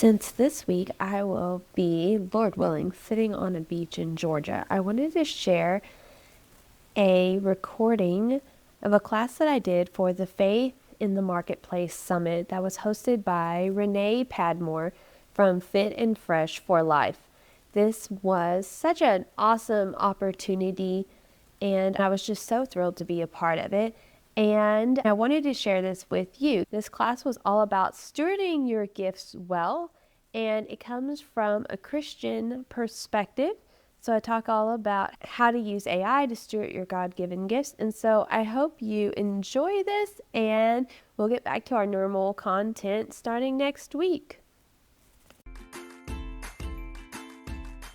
Since this week I will be, Lord willing, sitting on a beach in Georgia, I wanted to share a recording of a class that I did for the Faith in the Marketplace Summit that was hosted by Renee Padmore from Fit and Fresh for Life. This was such an awesome opportunity, and I was just so thrilled to be a part of it. And I wanted to share this with you. This class was all about stewarding your gifts well, and it comes from a Christian perspective. So I talk all about how to use AI to steward your God-given gifts. And so I hope you enjoy this, and we'll get back to our normal content starting next week.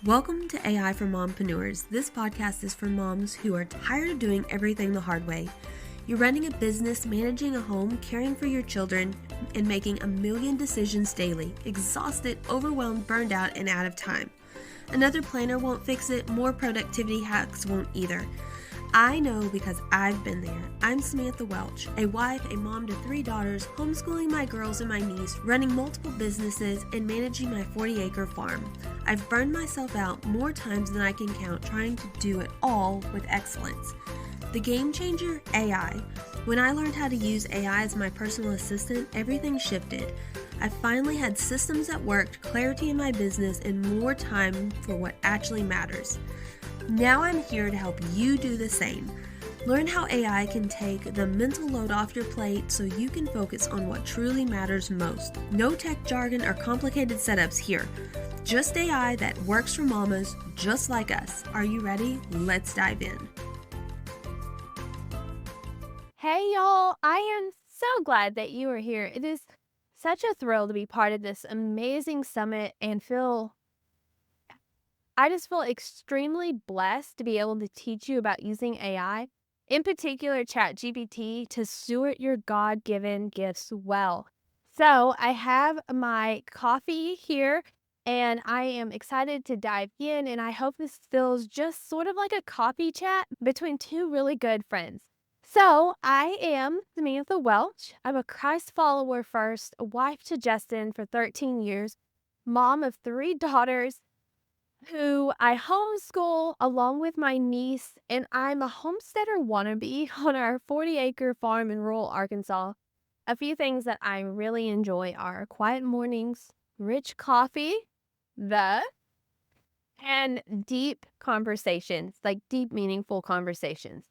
Welcome to AI for Mompreneurs. This podcast is for moms who are tired of doing everything the hard way. You're running a business, managing a home, caring for your children, and making a million decisions daily. Exhausted, overwhelmed, burned out, and out of time. Another planner won't fix it. More productivity hacks won't either. I know because I've been there. I'm Samantha Welch, a wife, a mom to 3 daughters, homeschooling my girls and my niece, running multiple businesses, and managing my 40-acre farm. I've burned myself out more times than I can count trying to do it all with excellence. The game changer, AI. When I learned how to use AI as my personal assistant, everything shifted. I finally had systems that worked, clarity in my business, and more time for what actually matters. Now I'm here to help you do the same. Learn how AI can take the mental load off your plate so you can focus on what truly matters most. No tech jargon or complicated setups here. Just AI that works for mamas just like us. Are you ready? Let's dive in. Hey y'all, I am so glad that you are here. It is such a thrill to be part of this amazing summit and I just feel extremely blessed to be able to teach you about using AI, in particular ChatGPT, to steward your God-given gifts well. So I have my coffee here, and I am excited to dive in, and I hope this feels just sort of like a coffee chat between two really good friends. So I am Samantha Welch. I'm a Christ follower first, a wife to Justin for 13 years, mom of 3 daughters, who I homeschool along with my niece, and I'm a homesteader wannabe on our 40-acre farm in rural Arkansas. A few things that I really enjoy are quiet mornings, rich coffee, and deep conversations, like deep, meaningful conversations.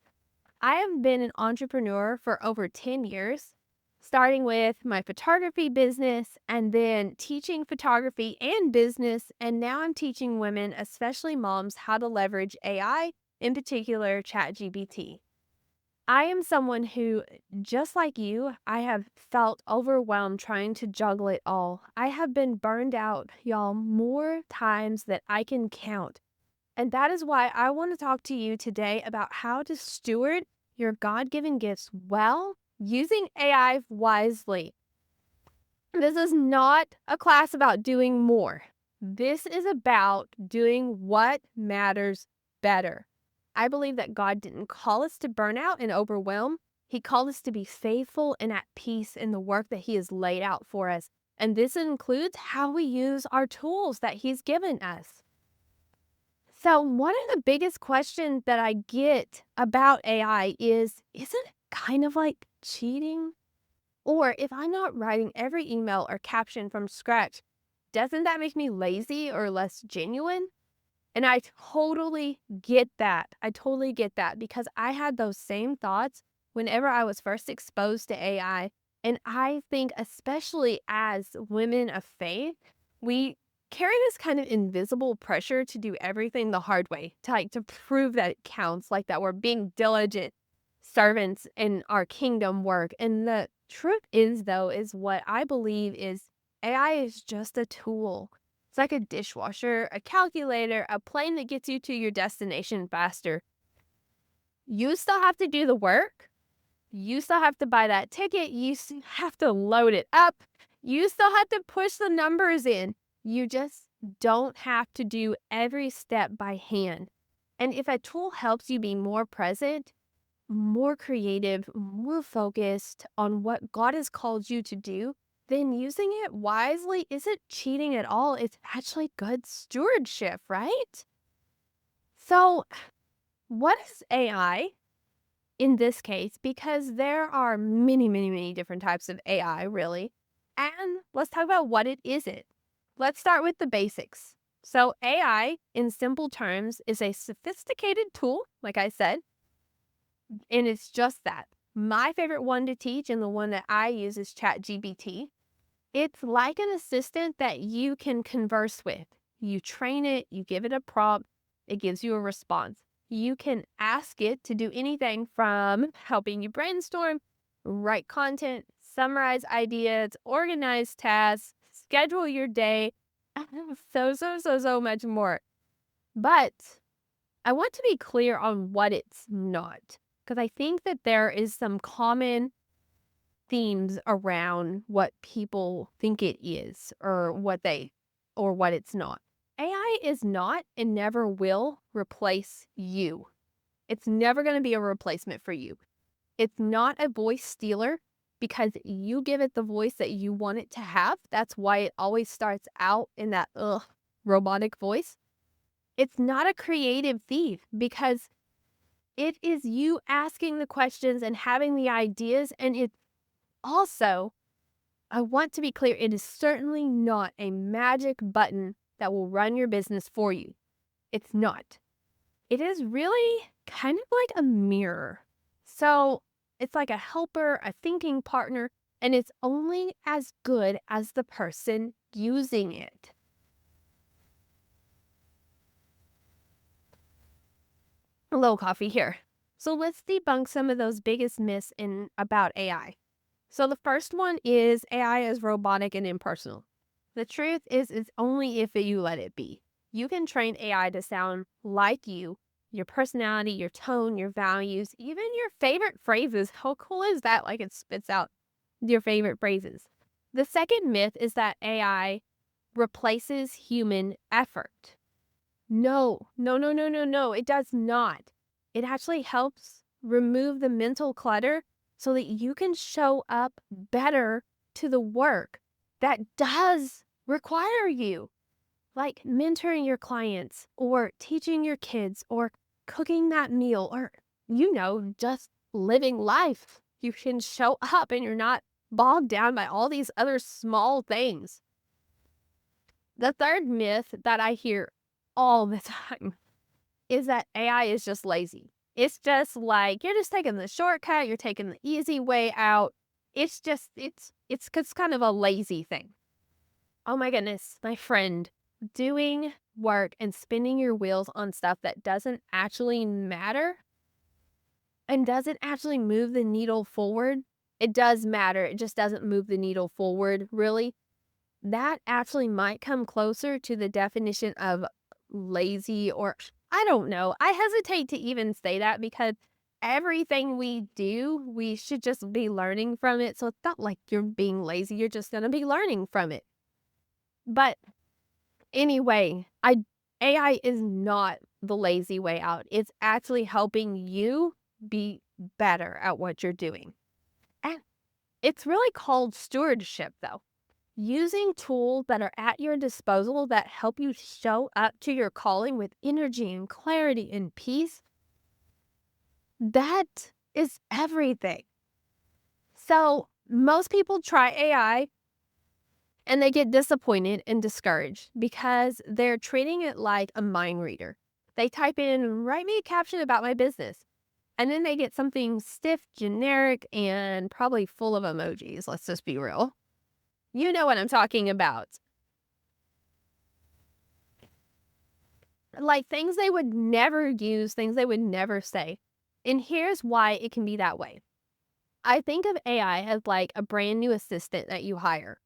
I have been an entrepreneur for over 10 years, starting with my photography business and then teaching photography and business. And now I'm teaching women, especially moms, how to leverage AI, in particular ChatGPT. I am someone who, just like you, I have felt overwhelmed trying to juggle it all. I have been burned out, y'all, more times than I can count. And that is why I want to talk to you today about how to steward your God-given gifts well using AI wisely. This is not a class about doing more. This is about doing what matters better. I believe that God didn't call us to burn out and overwhelm. He called us to be faithful and at peace in the work that He has laid out for us. And this includes how we use our tools that He's given us. So one of the biggest questions that I get about AI is, isn't it kind of like cheating? Or if I'm not writing every email or caption from scratch, doesn't that make me lazy or less genuine? And I totally get that. I totally get that because I had those same thoughts whenever I was first exposed to AI. And I think especially as women of faith, we carry this kind of invisible pressure to do everything the hard way, to prove that it counts, like that we're being diligent servants in our kingdom work. And the truth is, though, is what I believe is AI is just a tool. It's like a dishwasher, a calculator, a plane that gets you to your destination faster. You still have to do the work. You still have to buy that ticket. You have to load it up. You still have to push the numbers in. You just don't have to do every step by hand. And if a tool helps you be more present, more creative, more focused on what God has called you to do, then using it wisely isn't cheating at all. It's actually good stewardship, right? So, what is AI in this case? Because there are many, many, many different types of AI, really. And let's talk about what it isn't. Let's start with the basics. So, AI, in simple terms, is a sophisticated tool, like I said, and it's just that. My favorite one to teach and the one that I use is ChatGPT. It's like an assistant that you can converse with. You train it, you give it a prompt, it gives you a response. You can ask it to do anything from helping you brainstorm, write content, summarize ideas, organize tasks, schedule your day, so much more. But I want to be clear on what it's not, because I think that there is some common themes around what people think it is or what it's not. AI is not and never will replace you. It's never going to be a replacement for you. It's not a voice stealer because you give it the voice that you want it to have. That's why it always starts out in that robotic voice. It's not a creative thief because it is you asking the questions and having the ideas, and it also, I want to be clear, it is certainly not a magic button that will run your business for you. It's not. It is really kind of like a mirror. So it's like a helper, a thinking partner, and it's only as good as the person using it. A little coffee here. So let's debunk some of those biggest myths about AI. So the first one is AI is robotic and impersonal. The truth is it's only if you let it be. You can train AI to sound like you, your personality, your tone, your values, even your favorite phrases. How cool is that? Like it spits out your favorite phrases. The second myth is that AI replaces human effort. No, no, no, no, no, no. It does not. It actually helps remove the mental clutter so that you can show up better to the work that does require you, like mentoring your clients or teaching your kids or cooking that meal or, just living life. You can show up and you're not bogged down by all these other small things. The third myth that I hear all the time is that AI is just lazy. It's just like, you're just taking the shortcut, you're taking the easy way out. It's kind of a lazy thing. Oh my goodness, my friend, doing work and spinning your wheels on stuff that doesn't actually matter and doesn't actually move the needle forward. It does matter. It just doesn't move the needle forward, really. That actually might come closer to the definition of lazy, or I don't know. I hesitate to even say that because everything we do, we should just be learning from it. So it's not like you're being lazy. You're just going to be learning from it. But anyway, AI is not the lazy way out. It's actually helping you be better at what you're doing. And it's really called stewardship, though. Using tools that are at your disposal that help you show up to your calling with energy and clarity and peace, that is everything. So most people try AI and they get disappointed and discouraged because they're treating it like a mind reader. They type in, write me a caption about my business. And then they get something stiff, generic, and probably full of emojis. Let's just be real. You know what I'm talking about. Like things they would never use, things they would never say. And here's why it can be that way. I think of AI as like a brand new assistant that you hire.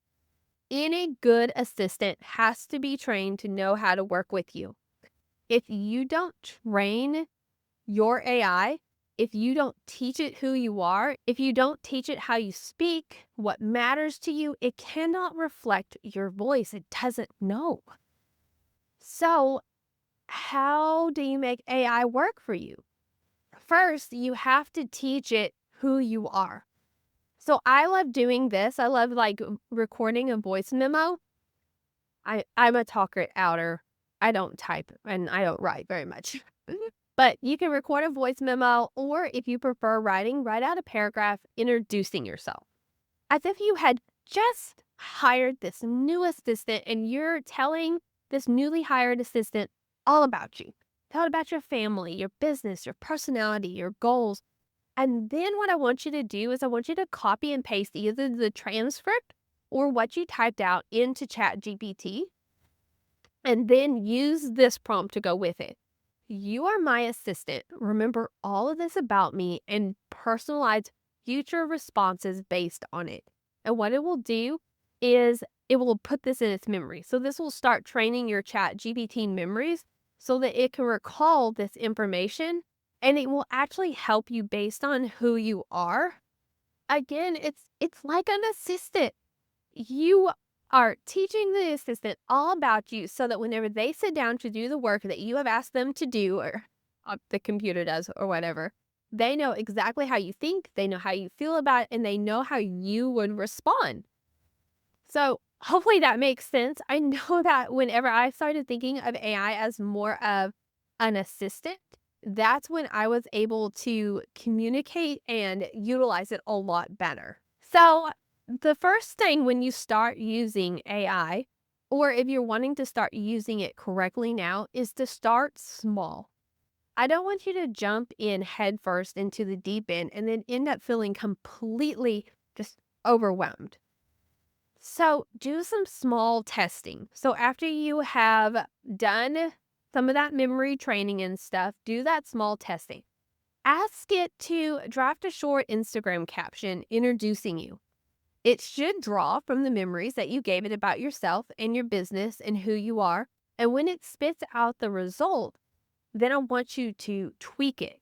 Any good assistant has to be trained to know how to work with you. If you don't train your AI, if you don't teach it who you are, if you don't teach it how you speak, what matters to you, it cannot reflect your voice. It doesn't know. So, how do you make AI work for you? First, you have to teach it who you are. So I love doing this. I love like recording a voice memo. I'm a talker outer. I don't type and I don't write very much. But you can record a voice memo, or if you prefer writing, write out a paragraph introducing yourself. As if you had just hired this new assistant and you're telling this newly hired assistant all about you. Tell it about your family, your business, your personality, your goals. And then what I want you to do is I want you to copy and paste either the transcript or what you typed out into ChatGPT, and then use this prompt to go with it. You are my assistant. Remember all of this about me and personalize future responses based on it. And what it will do is it will put this in its memory. So this will start training your ChatGPT memories so that it can recall this information, and it will actually help you based on who you are. Again, it's like an assistant. You are teaching the assistant all about you so that whenever they sit down to do the work that you have asked them to do, or the computer does or whatever, they know exactly how you think, they know how you feel about it, and they know how you would respond. So hopefully that makes sense. I know that whenever I started thinking of AI as more of an assistant, that's when I was able to communicate and utilize it a lot better. So the first thing when you start using AI, or if you're wanting to start using it correctly now, is to start small. I don't want you to jump in headfirst into the deep end and then end up feeling completely just overwhelmed. So do some small testing. So after you have done some of that memory training and stuff, do that small testing. Ask it to draft a short Instagram caption introducing you. It should draw from the memories that you gave it about yourself and your business and who you are. And when it spits out the result, then I want you to tweak it.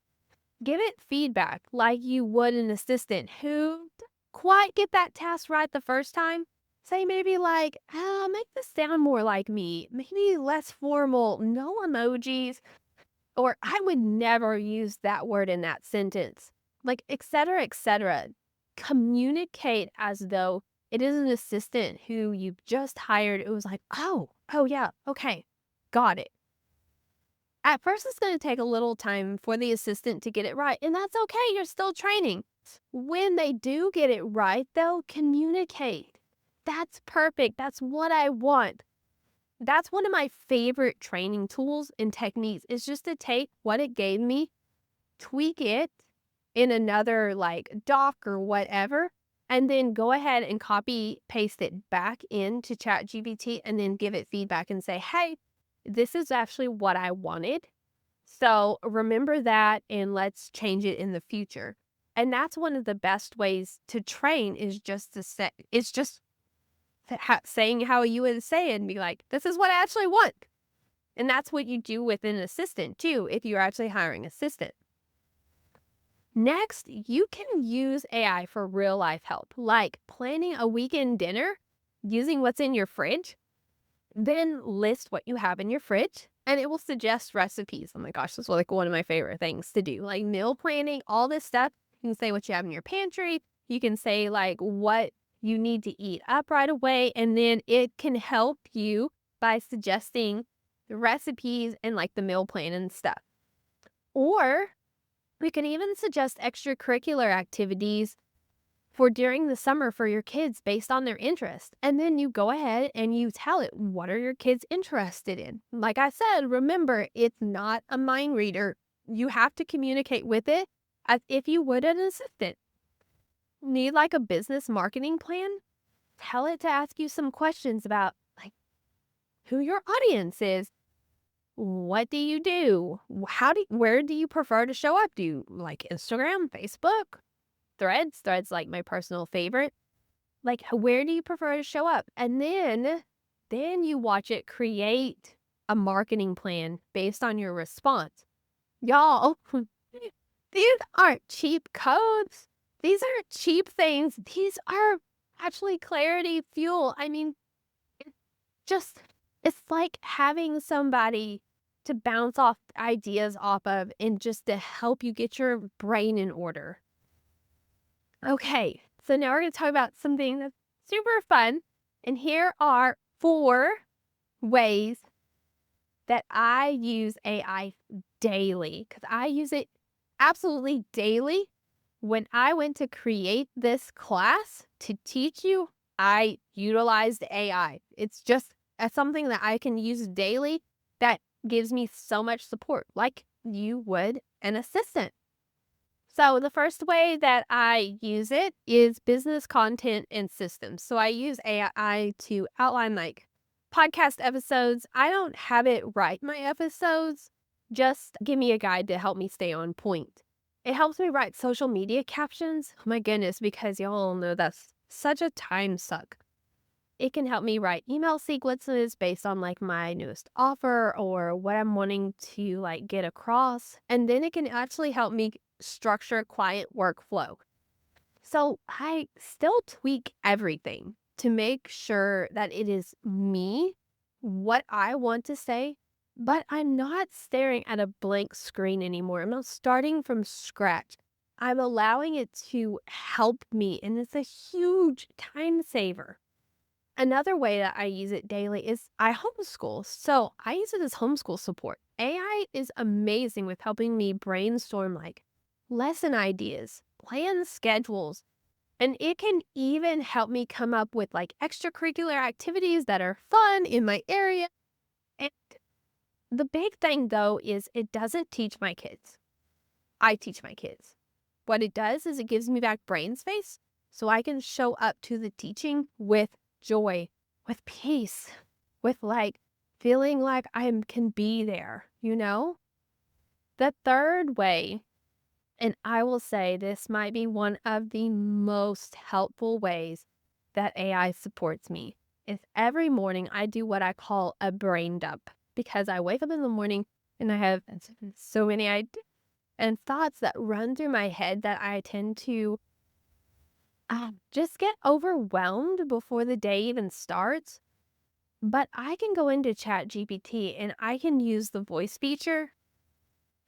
Give it feedback like you would an assistant who didn't quite get that task right the first time. Say maybe like, make this sound more like me, maybe less formal, no emojis, or I would never use that word in that sentence, like, et cetera, et cetera. Communicate as though it is an assistant who you've just hired. It was like, oh yeah, okay, got it. At first, it's going to take a little time for the assistant to get it right, and that's okay. You're still training. When they do get it right, they'll communicate. That's perfect. That's what I want. That's one of my favorite training tools and techniques, is just to take what it gave me, tweak it in another like doc or whatever, and then go ahead and copy paste it back into ChatGPT and then give it feedback and say, hey, this is actually what I wanted. So remember that and let's change it in the future. And that's one of the best ways to train, is just to say, it's just saying how you would say it and be like, this is what I actually want. And that's what you do with an assistant too, if you're actually hiring an assistant. Next, you can use AI for real life help, like planning a weekend dinner using what's in your fridge. Then list what you have in your fridge and it will suggest recipes. Oh my gosh, this is like one of my favorite things to do, like meal planning, all this stuff. You can say what you have in your pantry. You can say like what you need to eat up right away. And then it can help you by suggesting the recipes and like the meal plan and stuff. Or we can even suggest extracurricular activities for during the summer for your kids based on their interest. And then you go ahead and you tell it, what are your kids interested in? Like I said, remember, it's not a mind reader. You have to communicate with it as if you would an assistant. Need like a business marketing plan? Tell it to ask you some questions about like who your audience is. What do you do? Where do you prefer to show up? Do you like Instagram, Facebook? Threads like my personal favorite. Like, where do you prefer to show up? And then you watch it create a marketing plan based on your response. Y'all, these aren't cheap codes. These aren't cheap things. These are actually clarity fuel. I mean, it's it's like having somebody to bounce off ideas off of and just to help you get your brain in order. Okay, So now we're going to talk about something that's super fun. And here are 4 ways that I use AI daily, because I use it absolutely daily. When I went to create this class to teach you, I utilized AI. It's just something that I can use daily that gives me so much support, like you would an assistant. So the first way that I use it is business content and systems. So I use AI to outline like podcast episodes. I don't have it write my episodes, just give me a guide to help me stay on point. It helps me write social media captions. Oh my goodness, because y'all know that's such a time suck. It can help me write email sequences based on like my newest offer or what I'm wanting to like get across. And then it can actually help me structure client workflow. So I still tweak everything to make sure that it is me, what I want to say, but I'm not staring at a blank screen anymore. I'm not starting from scratch. I'm allowing it to help me, and it's a huge time saver. Another way that I use it daily is I homeschool. So I use it as homeschool support. AI is amazing with helping me brainstorm like lesson ideas, plan schedules, and it can even help me come up with like extracurricular activities that are fun in my area. And the big thing though is it doesn't teach my kids. I teach my kids. What it does is it gives me back brain space so I can show up to the teaching with joy, with peace, with like feeling like I can be there, you know? The third way, and I will say this might be one of the most helpful ways that AI supports me, is every morning I do what I call a brain dump because I wake up in the morning and I have so many ideas and thoughts that run through my head that I tend to just get overwhelmed before the day even starts. But I can go into ChatGPT and I can use the voice feature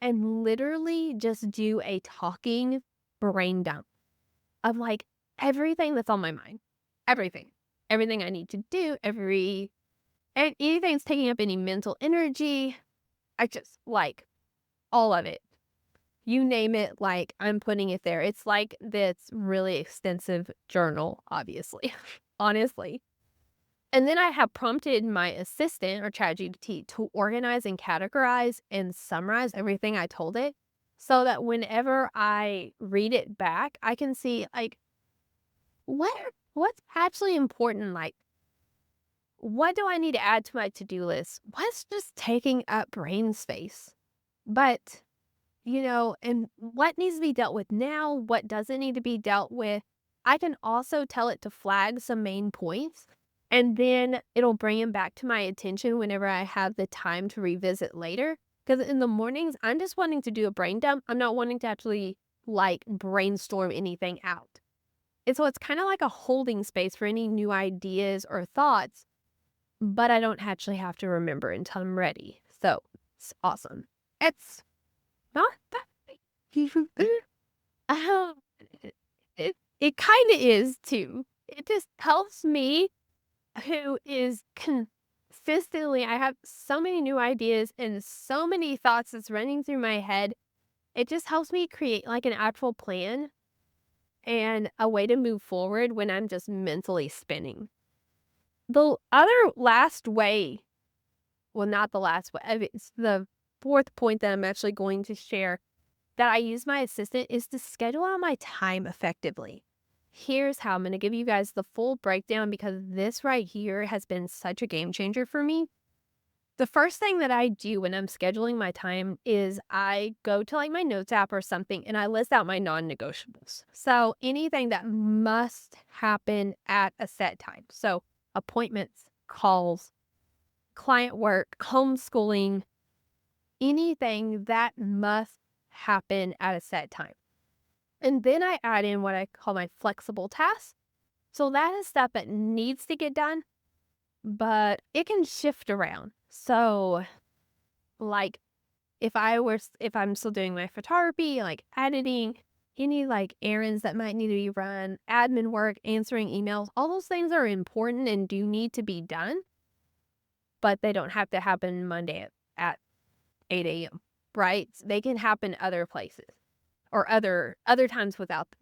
and literally just do a talking brain dump of like everything that's on my mind. Everything. Everything I need to do, anything's taking up any mental energy. I just like all of it. You name it, like, I'm putting it there. It's like this really extensive journal, obviously, honestly. And then I have prompted my assistant or ChatGPT to organize and categorize and summarize everything I told it so that whenever I read it back, I can see like what's actually important, like what do I need to add to my to-do list? What's just taking up brain space? But and what needs to be dealt with now, what doesn't need to be dealt with. I can also tell it to flag some main points, and then it'll bring them back to my attention whenever I have the time to revisit later. Because in the mornings, I'm just wanting to do a brain dump. I'm not wanting to actually like brainstorm anything out. And so it's kind of like a holding space for any new ideas or thoughts, but I don't actually have to remember until I'm ready. So it's awesome. It's not that um, it kinda is too. It just helps me, who is consistently I have so many new ideas and so many thoughts that's running through my head. It just helps me create, like, an actual plan and a way to move forward when I'm just mentally spinning. The other last way, well, not the last way, it's the 4th point that I'm actually going to share that I use my assistant is to schedule out my time effectively. Here's how I'm going to give you guys the full breakdown because this right here has been such a game changer for me. The first thing that I do when I'm scheduling my time is I go to like my notes app or something and I list out my non-negotiables. So anything that must happen at a set time. So appointments, calls, client work, homeschooling, anything that must happen at a set time. And then I add in what I call my flexible tasks. So that is stuff that needs to get done, but it can shift around. So like if I'm still doing my photography, like editing, any like errands that might need to be run, admin work, answering emails, all those things are important and do need to be done, but they don't have to happen Monday at 8 a.m., right? They can happen other places or other times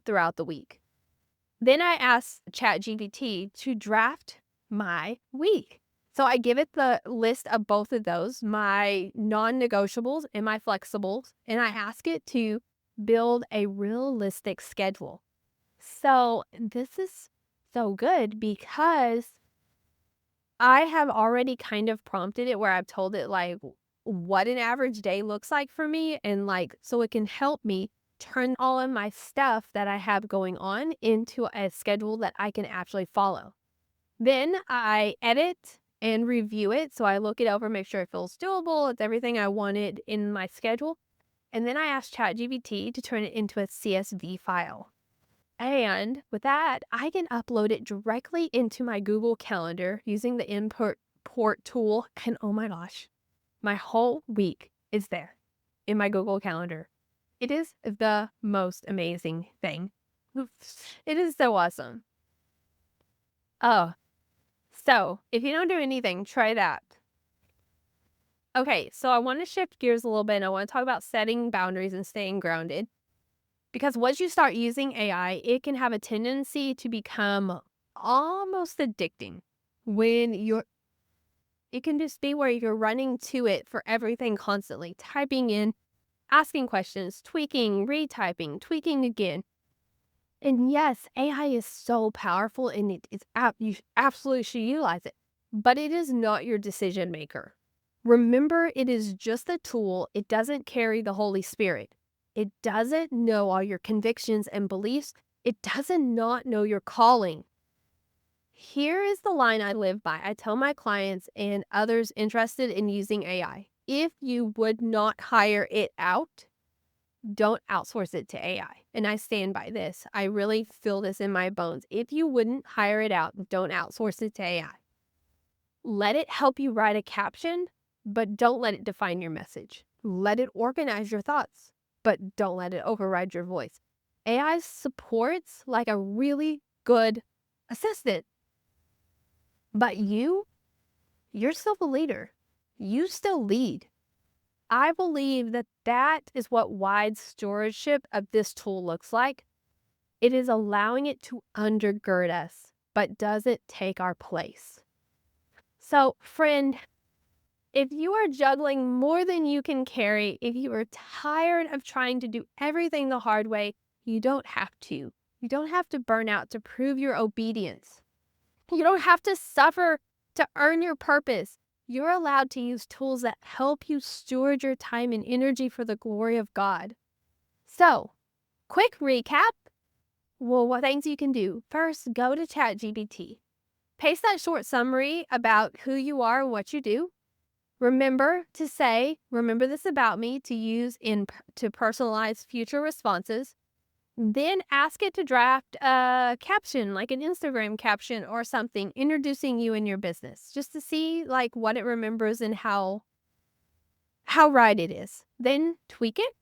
throughout the week. Then I asked ChatGPT to draft my week. So I give it the list of both of those, my non-negotiables and my flexibles, and I ask it to build a realistic schedule. So this is so good because I have already kind of prompted it where I've told it like what an average day looks like for me, and like so it can help me turn all of my stuff that I have going on into a schedule that I can actually follow. Then I edit and review it. So I look it over, make sure it feels doable. It's everything I wanted in my schedule. And then I ask ChatGPT to turn it into a CSV file. And with that, I can upload it directly into my Google Calendar using the import tool. And oh my gosh, my whole week is there in my Google Calendar. It is the most amazing thing. It is so awesome. Oh, so if you don't do anything, try that. Okay, so I want to shift gears a little bit and I want to talk about setting boundaries and staying grounded. Because once you start using AI, it can have a tendency to become almost addicting it can just be where you're running to it for everything constantly, typing in, asking questions, tweaking, retyping, tweaking again. And yes, AI is so powerful and you absolutely should utilize it, but it is not your decision maker. Remember, it is just a tool. It doesn't carry the Holy Spirit. It doesn't know all your convictions and beliefs. It doesn't not know your calling. Here is the line I live by. I tell my clients and others interested in using AI, if you would not hire it out, don't outsource it to AI. And I stand by this. I really feel this in my bones. If you wouldn't hire it out, don't outsource it to AI. Let it help you write a caption, but don't let it define your message. Let it organize your thoughts, but don't let it override your voice. AI supports like a really good assistant, but you're still the leader. You still lead. I believe that is what wide stewardship of this tool looks like. It is allowing it to undergird us, but doesn't take our place. So, friend, if you are juggling more than you can carry, if you are tired of trying to do everything the hard way, you don't have to. You don't have to burn out to prove your obedience. You don't have to suffer to earn your purpose. You're allowed to use tools that help you steward your time and energy for the glory of God. So, quick recap. Well, what things you can do. First, go to ChatGPT. Paste that short summary about who you are and what you do. Remember to say, remember this about me, to use to personalize future responses. Then ask it to draft a caption, like an Instagram caption or something, introducing you and your business, just to see like what it remembers and how right it is. Then tweak it,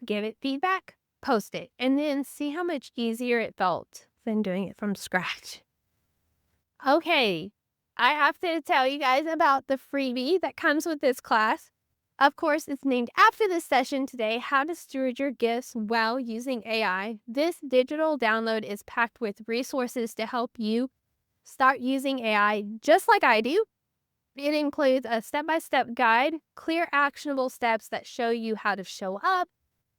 give it feedback, post it, and then see how much easier it felt than doing it from scratch. Okay, I have to tell you guys about the freebie that comes with this class. Of course, it's named after this session today, How to Steward Your Gifts While Using AI. This digital download is packed with resources to help you start using AI just like I do. It includes a step-by-step guide, clear actionable steps that show you how to show up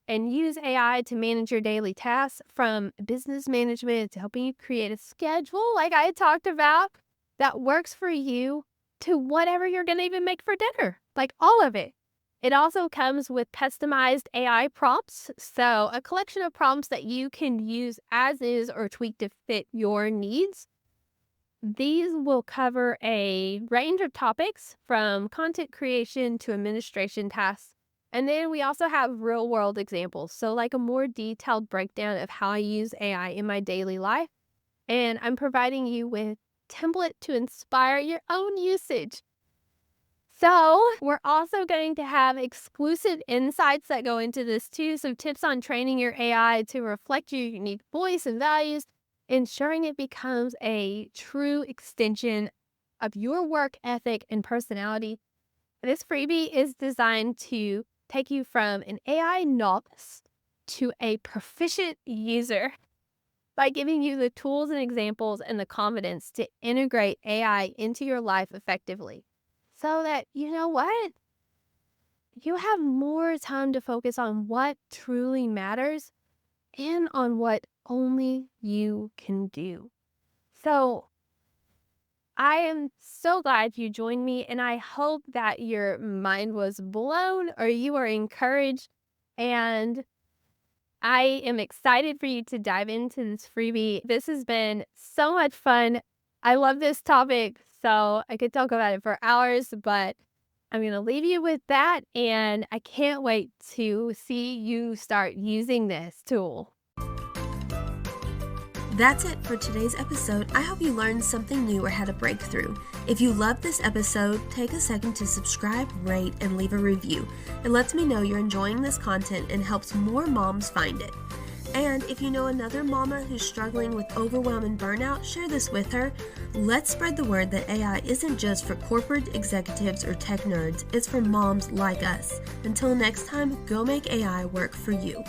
and use AI to manage your daily tasks, from business management to helping you create a schedule like I talked about that works for you, to whatever you're going to even make for dinner, like all of it. It also comes with customized AI prompts, so a collection of prompts that you can use as is or tweak to fit your needs. These will cover a range of topics from content creation to administration tasks. And then we also have real world examples, so like a more detailed breakdown of how I use AI in my daily life. And I'm providing you with template to inspire your own usage. So we're also going to have exclusive insights that go into this too. Some tips on training your AI to reflect your unique voice and values, ensuring it becomes a true extension of your work ethic and personality. This freebie is designed to take you from an AI novice to a proficient user by giving you the tools and examples and the confidence to integrate AI into your life effectively. So that, you know what? You have more time to focus on what truly matters and on what only you can do. So, I am so glad you joined me, and I hope that your mind was blown or you are encouraged. And I am excited for you to dive into this freebie. This has been so much fun. I love this topic, so I could talk about it for hours, but I'm going to leave you with that. And I can't wait to see you start using this tool. That's it for today's episode. I hope you learned something new or had a breakthrough. If you loved this episode, take a second to subscribe, rate, and leave a review. It lets me know you're enjoying this content and helps more moms find it. And if you know another mama who's struggling with overwhelm and burnout, share this with her. Let's spread the word that AI isn't just for corporate executives or tech nerds, it's for moms like us. Until next time, go make AI work for you.